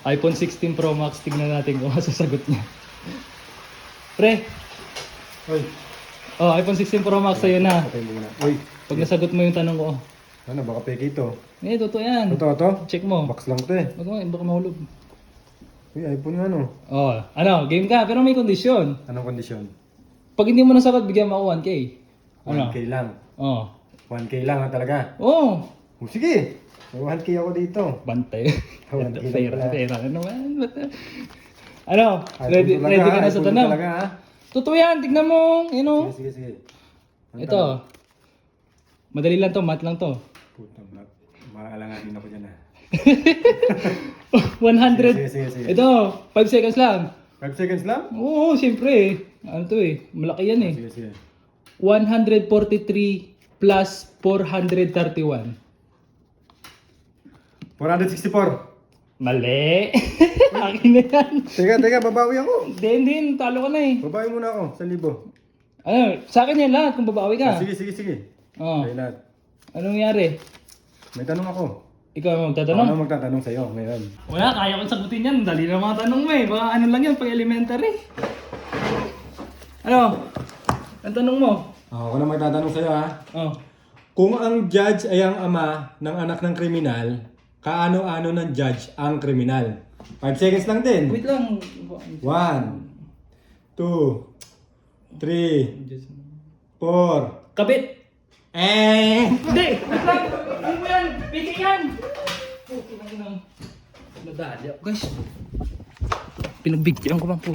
iPhone 16 Pro Max, tignan natin kung masasagot niya. Pre, Uy. oh, iPhone 16 Pro Max sa'yo na. Okay muna. Uy. Pag nasagot mo yung tanong ko. Ano, baka peke ito. Totoo yan. Ito? Check mo. Box lang to eh. Baka mahulog. Uy, iPhone nga no. Oh, ano, game ka, pero may kondisyon. Anong kondisyon? Pag hindi mo nasagot, bigyan mo ako 1K. Ano? 1K lang. Oh. 1K lang ha talaga. Oh. Oh, sige. May 1K ako dito. Bantay. One K lang pala. Pera na naman. Ano? iPhone Ready, talaga, ready ka na sa iPhone tanong? talaga ha. Totoo yan, tignan mo. Ano? Sige. Ano Ito. Madali lang to, mat lang to. Puta, maalanganin ako dyan ha. 100. Sige. Ito, 5 seconds lang. 5 seconds lang? Oo, siyempre. Ano to eh, malaki yan eh. Sige. 143 plus 431. 464. Mali. Akin na yan. Teka, babawi ako. Hindi, talo ka na eh. Babawi muna ako, 1,000. Ano, sa akin yan lahat kung babawi ka. Sige. Oh. Okay lahat. Anong nangyari? May tanong ako. Ikaw ang Ako magtatanong? na magtatanong sa'yo ngayon. Wala, kaya kong sagutin yan. Dali na mga tanong mo eh. Baka ano lang yan, pag elementary. Ano? Ang tanong mo? Ako na magtatanong sa'yo ha. Oh. Kung ang judge ay ang ama ng anak ng kriminal, kaano-ano ng judge ang kriminal? 5 seconds lang din. Wait lang. 1, 2, 3, 4. Kabit! Hindi! Wait lang! Ano mo yan? Piki yan! Nadali ako guys. Pinagbigyan ko bang po.